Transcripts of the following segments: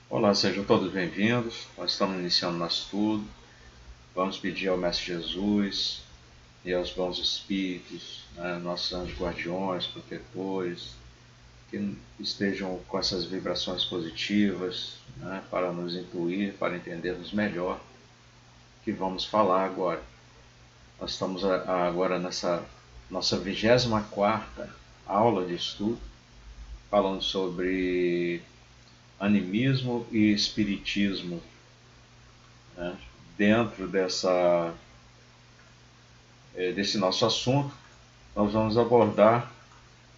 Olá, sejam todos bem-vindos. Nós estamos iniciando nosso estudo. Vamos pedir ao Mestre Jesus e aos bons espíritos, né, nossos anjos guardiões, protetores, que estejam com essas vibrações positivas, né, para nos intuir, para entendermos melhor o que vamos falar agora. Nós estamos agora nessa nossa 24ª aula de estudo, falando sobre animismo e espiritismo, né? Dentro desse nosso assunto, nós vamos abordar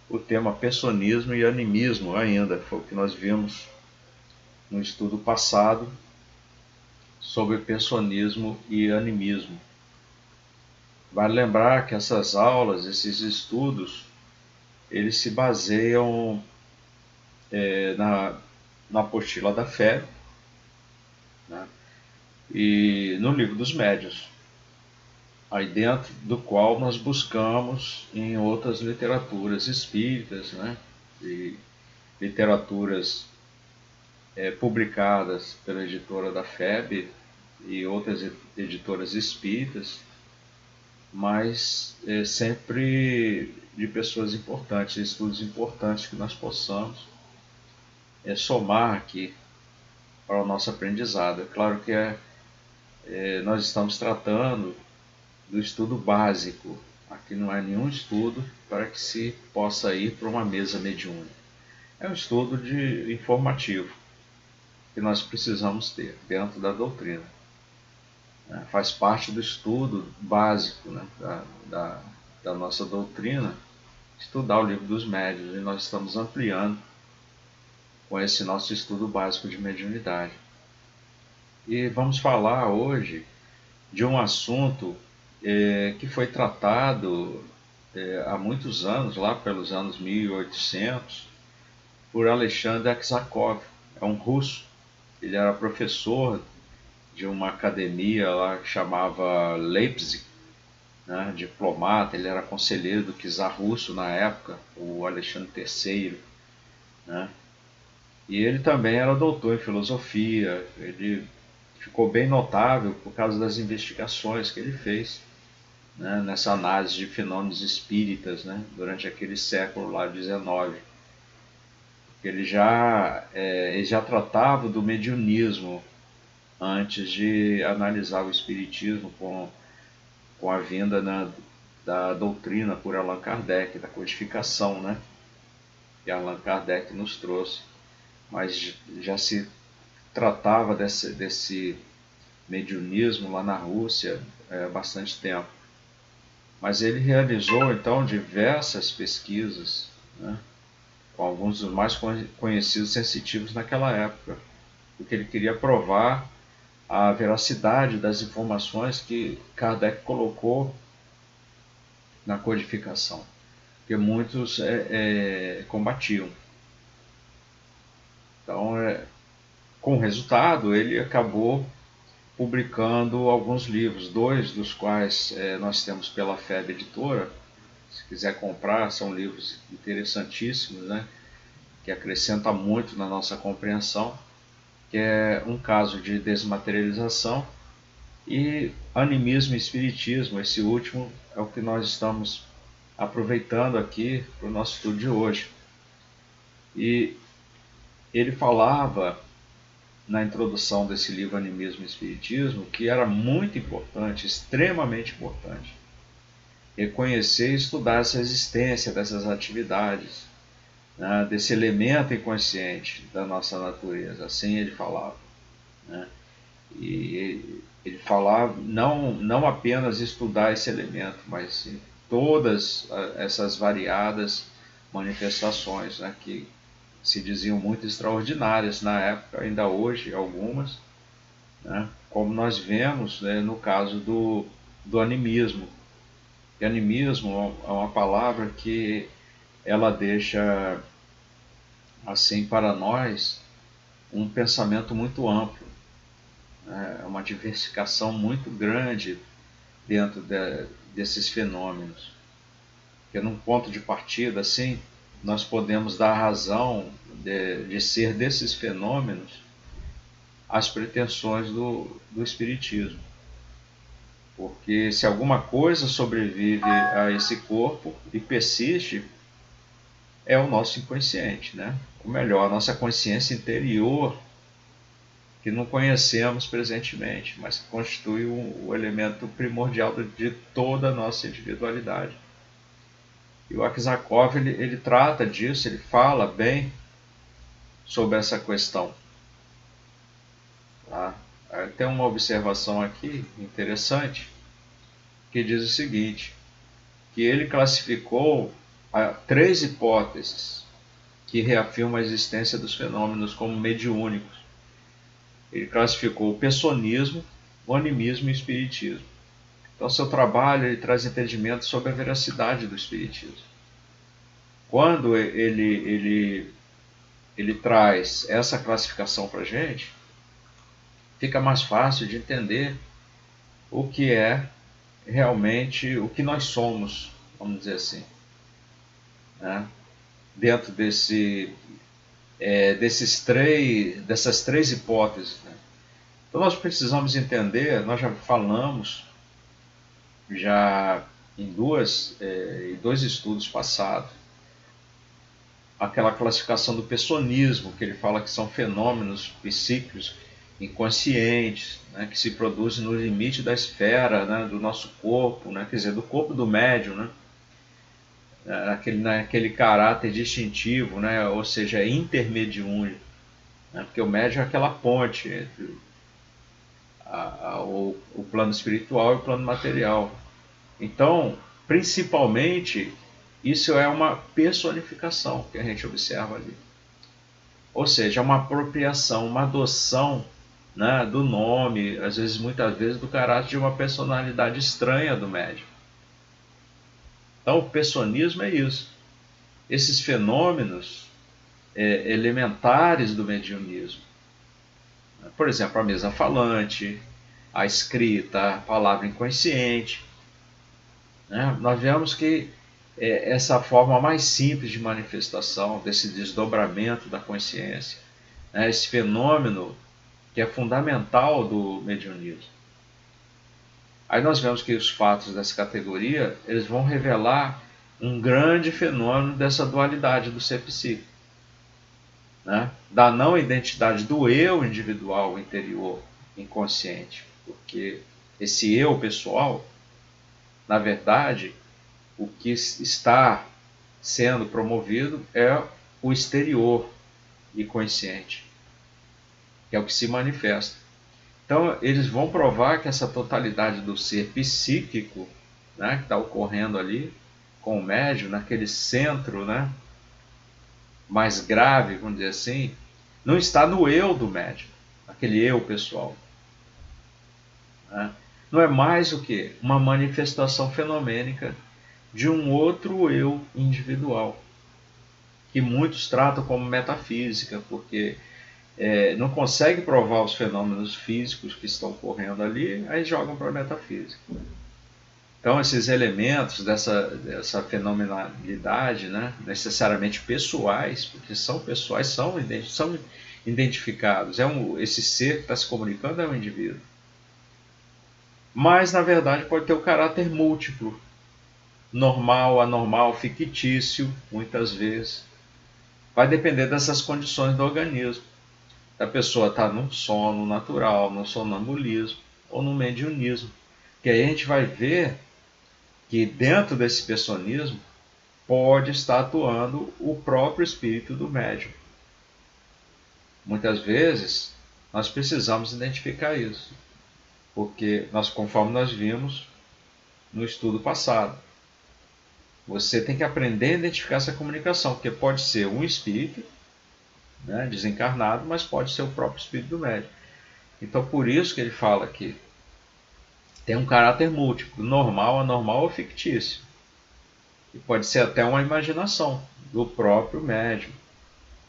o tema personismo e animismo ainda, foi o que nós vimos no estudo passado sobre personismo e animismo. Vale lembrar que essas aulas, esses estudos, eles se baseiam na apostila da fé, né, e no livro dos médiuns, aí dentro do qual nós buscamos em outras literaturas espíritas, né, e literaturas publicadas pela editora da FEB e outras editoras espíritas, mas sempre de pessoas importantes, estudos importantes que nós possamos somar aqui para o nosso aprendizado. É claro que nós estamos tratando do estudo básico. Aqui não é nenhum estudo para que se possa ir para uma mesa mediúnica. É um estudo informativo que nós precisamos ter dentro da doutrina. Faz parte do estudo básico, né, da nossa doutrina, estudar o livro dos médiuns, e nós estamos ampliando com esse nosso estudo básico de mediunidade. E vamos falar hoje de um assunto que foi tratado há muitos anos, lá pelos anos 1800, por Alexander Aksakov. É um russo. Ele era professor de uma academia lá que chamava Leipzig, né, diplomata. Ele era conselheiro do czar russo na época, o Alexandre III, né? E ele também era doutor em filosofia. Ele ficou bem notável por causa das investigações que ele fez, né, nessa análise de fenômenos espíritas, né, durante aquele século lá XIX. Ele já tratava do mediunismo antes de analisar o espiritismo com a vinda da doutrina por Allan Kardec, da codificação, né, que Allan Kardec nos trouxe. Mas já se tratava desse mediunismo lá na Rússia há bastante tempo. Mas ele realizou então diversas pesquisas, né, com alguns dos mais conhecidos sensitivos naquela época, porque ele queria provar a veracidade das informações que Kardec colocou na codificação, que muitos combatiam. Então, com o resultado, ele acabou publicando alguns livros, dois dos quais nós temos pela FEB Editora. Se quiser comprar, são livros interessantíssimos, né, que acrescentam muito na nossa compreensão, que é Um Caso de Desmaterialização e Animismo e Espiritismo. Esse último é o que nós estamos aproveitando aqui para o nosso estudo de hoje. E ele falava na introdução desse livro Animismo e Espiritismo que era muito importante, extremamente importante, reconhecer e estudar essa existência dessas atividades, né, desse elemento inconsciente da nossa natureza. Assim ele falava, né? E ele falava não apenas estudar esse elemento, mas sim, todas essas variadas manifestações, né, que se diziam muito extraordinárias na época, ainda hoje algumas, né, como nós vemos, né, no caso do animismo. E animismo é uma palavra que ela deixa assim para nós um pensamento muito amplo, né, uma diversificação muito grande dentro desses fenômenos. Porque num ponto de partida assim, nós podemos dar razão de ser desses fenômenos às pretensões do Espiritismo. Porque se alguma coisa sobrevive a esse corpo e persiste, é o nosso inconsciente, né? Ou melhor, a nossa consciência interior, que não conhecemos presentemente, mas que constitui o elemento primordial de toda a nossa individualidade. E o Aksakov ele trata disso, ele fala bem sobre essa questão. Tá? Tem uma observação aqui interessante que diz o seguinte, que ele classificou 3 hipóteses que reafirmam a existência dos fenômenos como mediúnicos. Ele classificou o personismo, o animismo e o espiritismo. Então, seu trabalho ele traz entendimento sobre a veracidade do espiritismo. Quando ele traz essa classificação para a gente, fica mais fácil de entender o que é realmente o que nós somos, vamos dizer assim, né? Dentro dessas três hipóteses, né? Então nós precisamos entender, nós já falamos em dois estudos passados, aquela classificação do personismo, que ele fala que são fenômenos psíquicos inconscientes, né, que se produzem no limite da esfera, né, do nosso corpo, né, quer dizer, do corpo do médium, né, naquele caráter distintivo, né, ou seja, intermediúnico, né, porque o médium é aquela ponte entre o plano espiritual e o plano material. Então, principalmente, isso é uma personificação que a gente observa ali. Ou seja, uma apropriação, uma adoção, né, do nome, às vezes, muitas vezes, do caráter de uma personalidade estranha do médium. Então, o personismo é isso. Esses fenômenos elementares do mediunismo. Por exemplo, a mesa falante, a escrita, a palavra inconsciente. Né? Nós vemos que essa forma mais simples de manifestação desse desdobramento da consciência, né? Esse fenômeno que é fundamental do mediunismo. Aí nós vemos que os fatos dessa categoria eles vão revelar um grande fenômeno dessa dualidade do ser psíquico, né? Da não identidade do eu individual interior inconsciente, porque esse eu pessoal, na verdade, o que está sendo promovido é o exterior inconsciente, que é o que se manifesta. Então, eles vão provar que essa totalidade do ser psíquico, né, que está ocorrendo ali com o médium, naquele centro, né, mais grave, vamos dizer assim, não está no eu do médium, aquele eu pessoal. Né? Não é mais o que? Uma manifestação fenomênica de um outro eu individual, que muitos tratam como metafísica, porque não consegue provar os fenômenos físicos que estão ocorrendo ali, aí jogam para a metafísica. Então, esses elementos dessa fenomenalidade, né, necessariamente pessoais, porque são pessoais, são identificados. Esse ser que está se comunicando é um indivíduo. Mas, na verdade, pode ter o caráter múltiplo, normal, anormal, fictício, muitas vezes. Vai depender dessas condições do organismo. A pessoa está num sono natural, no sonambulismo ou no mediunismo. Que aí a gente vai ver que dentro desse personismo pode estar atuando o próprio espírito do médium. Muitas vezes nós precisamos identificar isso, porque conforme nós vimos no estudo passado, você tem que aprender a identificar essa comunicação, porque pode ser um espírito, né, desencarnado, mas pode ser o próprio espírito do médium. Então, por isso que ele fala que tem um caráter múltiplo, normal, anormal ou fictício. E pode ser até uma imaginação do próprio médium.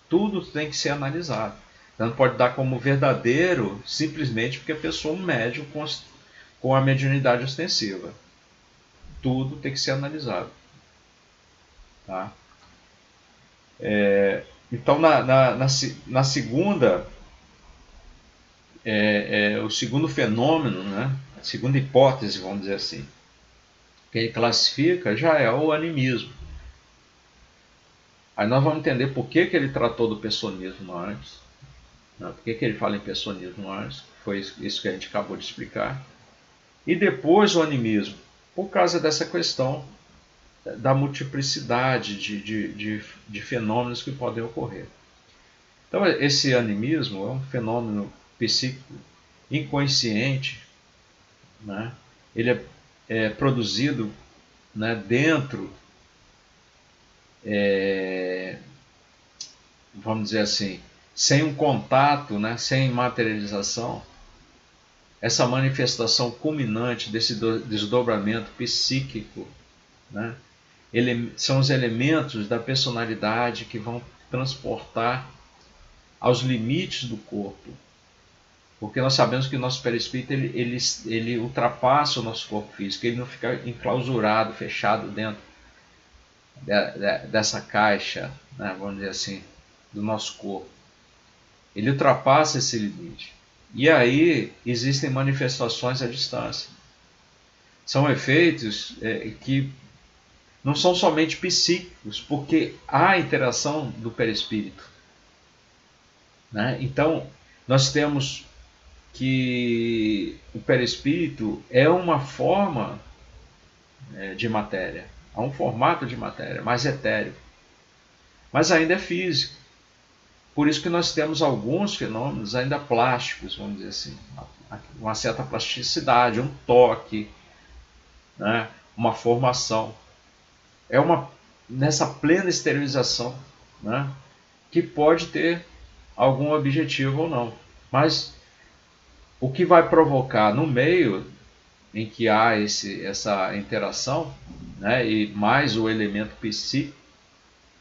Tudo tem que ser analisado. Não pode dar como verdadeiro simplesmente porque a pessoa é um médium com a mediunidade ostensiva. Tudo tem que ser analisado. Tá? Então, na segunda o segundo fenômeno, né? A segunda hipótese, vamos dizer assim, que ele classifica já é o animismo. Aí nós vamos entender por que ele tratou do pessonismo antes, né? Por que ele fala em pessonismo antes, foi isso que a gente acabou de explicar. E depois o animismo, por causa dessa questão da multiplicidade de fenômenos que podem ocorrer. Então, esse animismo é um fenômeno psíquico inconsciente, né? Ele é produzido, né, dentro, vamos dizer assim, sem um contato, né, sem materialização. Essa manifestação culminante desse desdobramento psíquico, né, são os elementos da personalidade que vão transportar aos limites do corpo. Porque nós sabemos que o nosso perispírito ele ultrapassa o nosso corpo físico, ele não fica enclausurado, fechado dentro dessa caixa, né, vamos dizer assim, do nosso corpo. Ele ultrapassa esse limite. E aí existem manifestações à distância. São efeitos que não são somente psíquicos, porque há interação do perispírito, né? Então, nós temos que o perispírito é uma forma de matéria, é um formato de matéria, mais etéreo, mas ainda é físico. Por isso que nós temos alguns fenômenos ainda plásticos, vamos dizer assim, uma certa plasticidade, um toque, né, uma formação. Nessa plena esterilização, né, que pode ter algum objetivo ou não. Mas o que vai provocar no meio em que há essa interação, né, e mais o elemento psíquico,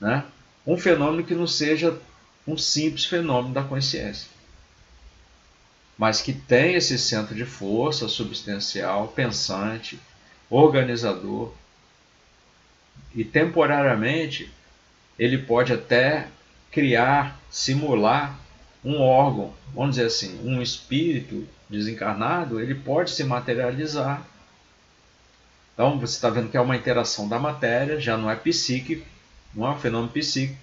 né, um fenômeno que não seja um simples fenômeno da consciência, mas que tem esse centro de força substancial, pensante, organizador, e temporariamente ele pode até criar, simular um órgão, vamos dizer assim, um espírito desencarnado, ele pode se materializar. Então você está vendo que é uma interação da matéria, já não é psíquico, não é um fenômeno psíquico,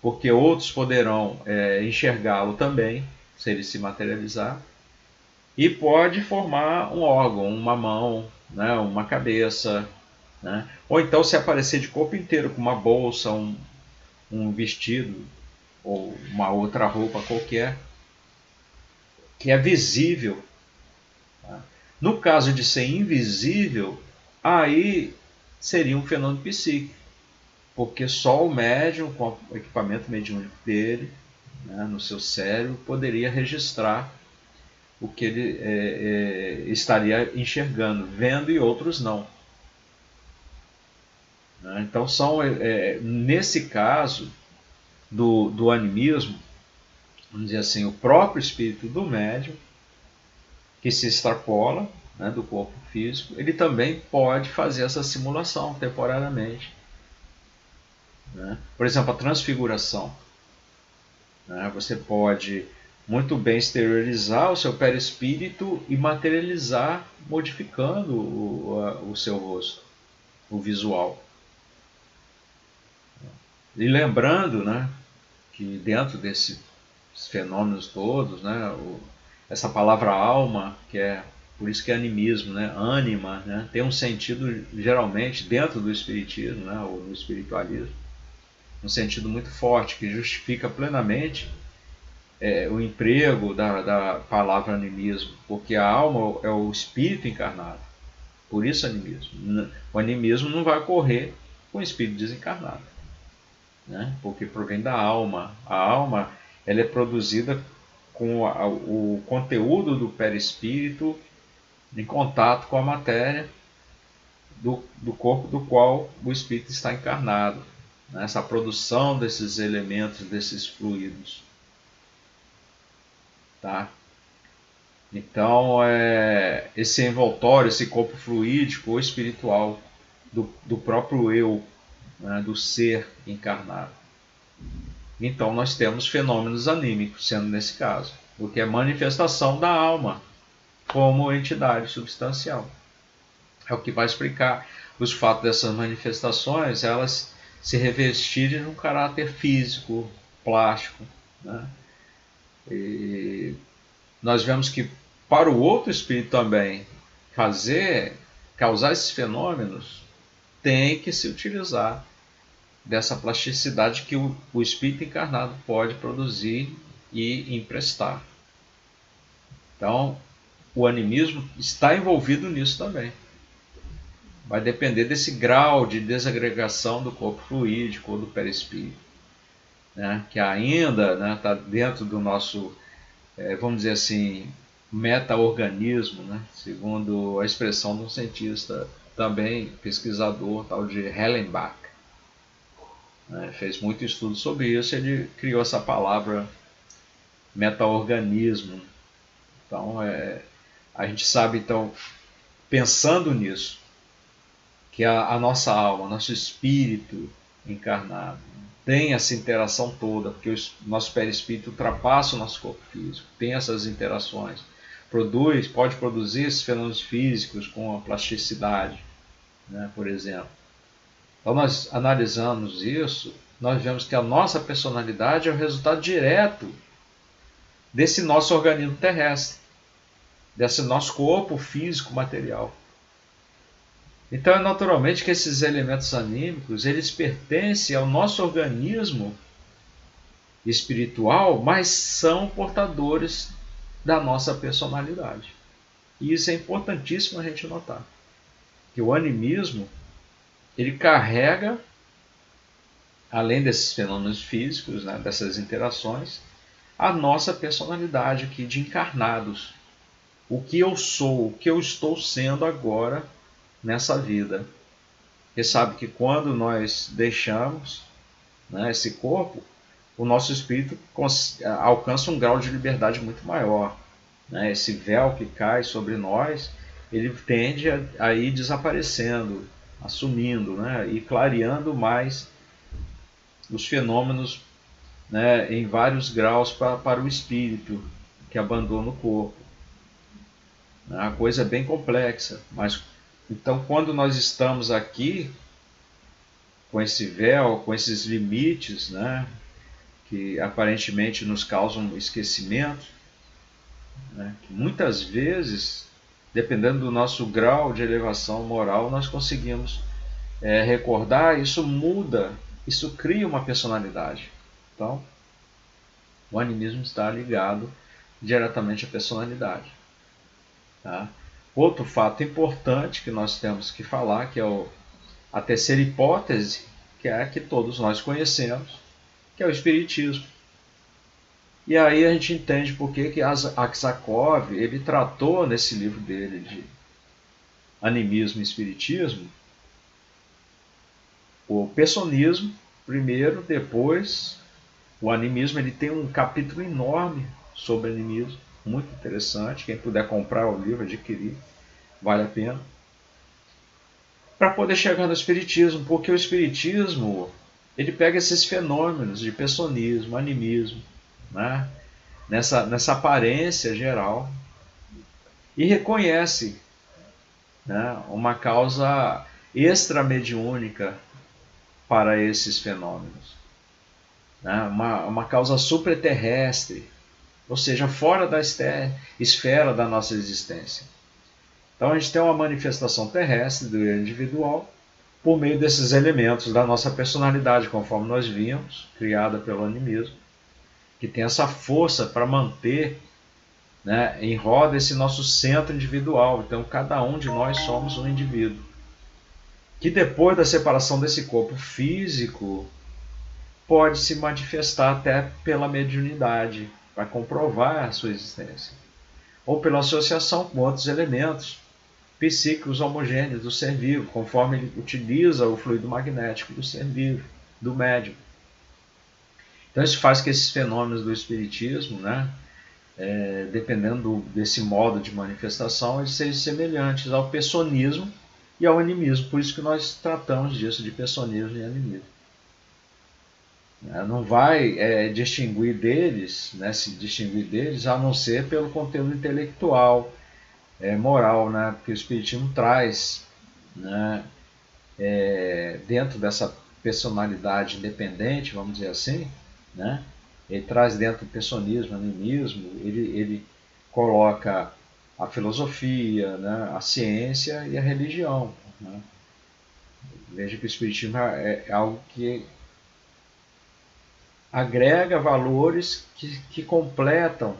porque outros poderão enxergá-lo também, se ele se materializar, e pode formar um órgão, uma mão, né, uma cabeça, né? Ou então se aparecer de corpo inteiro, com uma bolsa, um vestido, ou uma outra roupa qualquer, que é visível. Tá? No caso de ser invisível, aí seria um fenômeno psíquico, porque só o médium, com o equipamento mediúnico dele, né, no seu cérebro, poderia registrar o que ele estaria enxergando, vendo, e outros não. Então, nesse caso do animismo, vamos dizer assim, o próprio espírito do médium, que se extrapola, né, do corpo físico, ele também pode fazer essa simulação temporariamente. Né? Por exemplo, a transfiguração. Né? Você pode muito bem exteriorizar o seu perispírito e materializar, modificando o seu rosto, o visual. E lembrando, né, que dentro desses fenômenos todos, né, essa palavra alma, que é por isso que é animismo, né, ânima, né, tem um sentido geralmente dentro do espiritismo, né, ou no espiritualismo, um sentido muito forte que justifica plenamente o emprego da palavra animismo, porque a alma é o espírito encarnado, por isso animismo. O animismo não vai ocorrer com o espírito desencarnado, né? Porque provém da alma. A alma ela é produzida com o conteúdo do perispírito em contato com a matéria do corpo do qual o espírito está encarnado, né? Essa produção desses elementos, desses fluidos. Tá? Então, esse envoltório, esse corpo fluídico ou espiritual do próprio eu, né, do ser encarnado. Então, nós temos fenômenos anímicos, sendo nesse caso. o que é manifestação da alma como entidade substancial. É o que vai explicar os fatos dessas manifestações, elas se revestirem num caráter físico, plástico, né? E nós vemos que para o outro espírito também causar esses fenômenos, tem que se utilizar dessa plasticidade que o espírito encarnado pode produzir e emprestar. Então, o animismo está envolvido nisso também. Vai depender desse grau de desagregação do corpo fluídico ou do perispírito, né? Que ainda está dentro do nosso, vamos dizer assim, meta-organismo, né? Segundo a expressão de um cientista, também pesquisador, tal de Hellenbach. Fez muito estudo sobre isso, ele criou essa palavra meta-organismo. Então, a gente sabe, então, pensando nisso, que a nossa alma, nosso espírito encarnado, tem essa interação toda, porque o nosso perispírito ultrapassa o nosso corpo físico, tem essas interações, pode produzir esses fenômenos físicos com a plasticidade, né, por exemplo. Então, nós analisamos isso, nós vemos que a nossa personalidade é o resultado direto desse nosso organismo terrestre, desse nosso corpo físico material. Então, é naturalmente que esses elementos anímicos, eles pertencem ao nosso organismo espiritual, mas são portadores da nossa personalidade. E isso é importantíssimo a gente notar. Que o animismo, ele carrega, além desses fenômenos físicos, né, dessas interações, a nossa personalidade aqui de encarnados. O que eu sou, o que eu estou sendo agora nessa vida. Porque sabe que quando nós deixamos, né, esse corpo, o nosso espírito alcança um grau de liberdade muito maior. Né? Esse véu que cai sobre nós, ele tende a ir desaparecendo, assumindo, né, e clareando mais os fenômenos, né, em vários graus para o espírito que abandona o corpo. A coisa é bem complexa, mas então quando nós estamos aqui com esse véu, com esses limites, né, que aparentemente nos causam esquecimento, né, que muitas vezes, dependendo do nosso grau de elevação moral, nós conseguimos recordar, isso muda, isso cria uma personalidade. Então, o animismo está ligado diretamente à personalidade. Tá? Outro fato importante que nós temos que falar, que é a terceira hipótese, que é a que todos nós conhecemos, que é o Espiritismo. E aí a gente entende por que Aksakov ele tratou nesse livro dele de Animismo e Espiritismo o personismo primeiro, depois o animismo. Ele tem um capítulo enorme sobre animismo, muito interessante. Quem puder comprar o livro, adquirir, vale a pena. Para poder chegar no Espiritismo, porque o Espiritismo ele pega esses fenômenos de personismo, animismo, né, nessa aparência geral, e reconhece, né, uma causa extramediúnica para esses fenômenos, né, uma causa supraterrestre, ou seja, fora da esfera da nossa existência. Então a gente tem uma manifestação terrestre do eu individual por meio desses elementos da nossa personalidade, conforme nós vimos, criada pelo animismo, que tem essa força para manter, né, em roda esse nosso centro individual. Então cada um de nós somos um indivíduo, que depois da separação desse corpo físico, pode se manifestar até pela mediunidade, para comprovar a sua existência, ou pela associação com outros elementos psíquicos homogêneos do ser vivo, conforme ele utiliza o fluido magnético do ser vivo, do médium. Então isso faz que esses fenômenos do espiritismo, né, dependendo desse modo de manifestação, eles sejam semelhantes ao personismo e ao animismo. Por isso que nós tratamos disso de personismo e animismo. Não vai distinguir deles, né, se distinguir deles, a não ser pelo conteúdo intelectual, moral, né, porque o Espiritismo traz, né, dentro dessa personalidade independente, vamos dizer assim, né, ele traz dentro do personismo, animismo, ele coloca a filosofia, né, a ciência e a religião. Né. Veja que o Espiritismo é algo que agrega valores que completam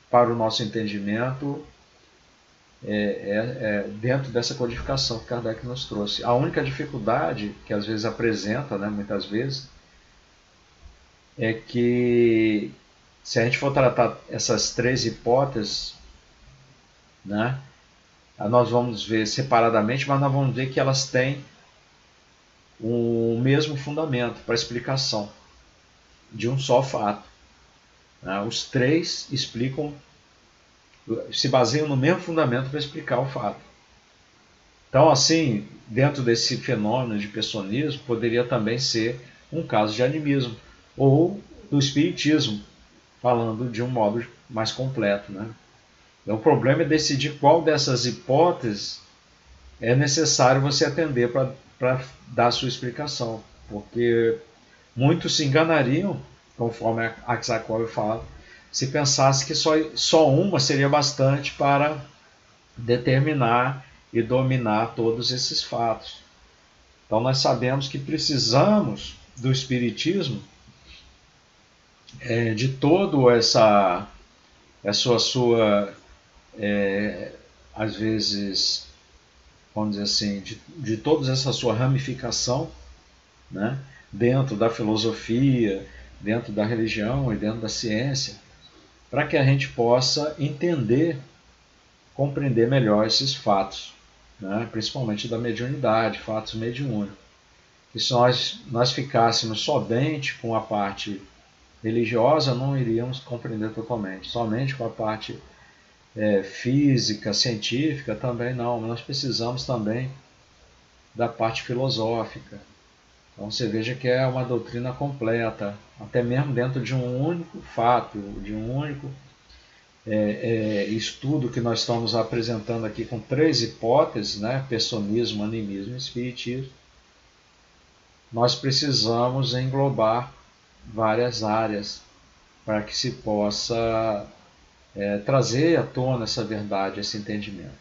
para o nosso entendimento dentro dessa codificação que Kardec nos trouxe. A única dificuldade que às vezes apresenta, né, muitas vezes, é que se a gente for tratar essas três hipóteses, né, nós vamos ver separadamente, mas nós vamos ver que elas têm o mesmo fundamento para explicação de um só fato. Né? Os três explicam, se baseiam no mesmo fundamento para explicar o fato. Então, assim, dentro desse fenômeno de personismo, poderia também ser um caso de animismo, ou do espiritismo, falando de um modo mais completo. Né? Então, o problema é decidir qual dessas hipóteses é necessário você atender para dar a sua explicação, porque muitos se enganariam, conforme a Aksakov fala, se pensasse que só uma seria bastante para determinar e dominar todos esses fatos. Então nós sabemos que precisamos do Espiritismo, de todo essa sua às vezes, vamos dizer assim, de toda essa sua ramificação, né, dentro da filosofia, dentro da religião e dentro da ciência, para que a gente possa entender, compreender melhor esses fatos, né, principalmente da mediunidade, fatos mediúnicos. Que se nós ficássemos somente com a parte religiosa, não iríamos compreender totalmente. Somente com a parte física, científica, também não. Nós precisamos também da parte filosófica. Então você veja que é uma doutrina completa, até mesmo dentro de um único fato, de um único estudo que nós estamos apresentando aqui com três hipóteses, né? Personismo, animismo e espiritismo. Nós precisamos englobar várias áreas para que se possa trazer à tona essa verdade, esse entendimento.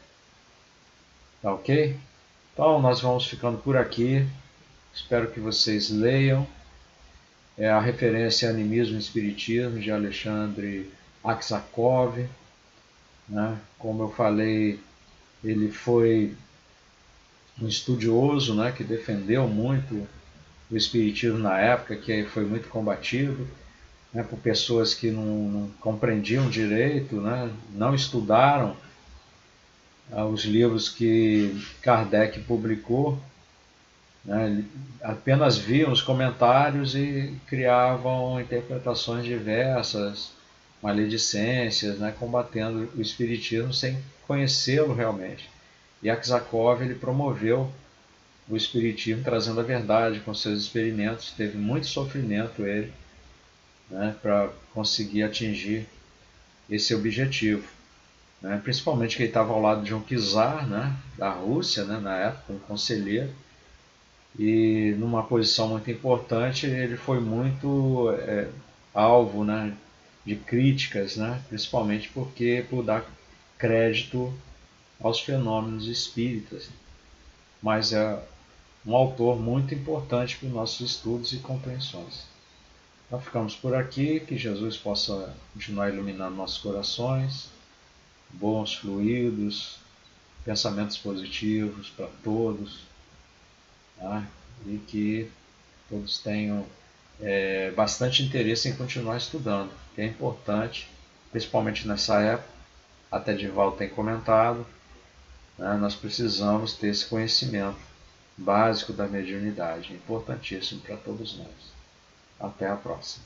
Tá ok? Então nós vamos ficando por aqui. Espero que vocês leiam. A referência Animismo e Espiritismo, de Alexandre Aksakov. Né? Como eu falei, ele foi um estudioso, né, que defendeu muito o Espiritismo na época, que foi muito combatido, né, por pessoas que não compreendiam direito, né, não estudaram os livros que Kardec publicou, né, apenas viam os comentários e criavam interpretações diversas, maledicências, né, combatendo o espiritismo sem conhecê-lo realmente. E Aksakov ele promoveu o espiritismo trazendo a verdade com seus experimentos, teve muito sofrimento ele, né, para conseguir atingir esse objetivo. Né, principalmente que ele estava ao lado de um czar, né, da Rússia, né, na época, um conselheiro, e numa posição muito importante ele foi muito alvo, né, de críticas, né, principalmente por dar crédito aos fenômenos espíritas, mas é um autor muito importante para os nossos estudos e compreensões. Então ficamos por aqui, que Jesus possa continuar iluminando nossos corações, bons fluidos, pensamentos positivos para todos, tá? E que todos tenham bastante interesse em continuar estudando, que é importante, principalmente nessa época, até Divaldo tem comentado, né, nós precisamos ter esse conhecimento básico da mediunidade, importantíssimo para todos nós. Até a próxima.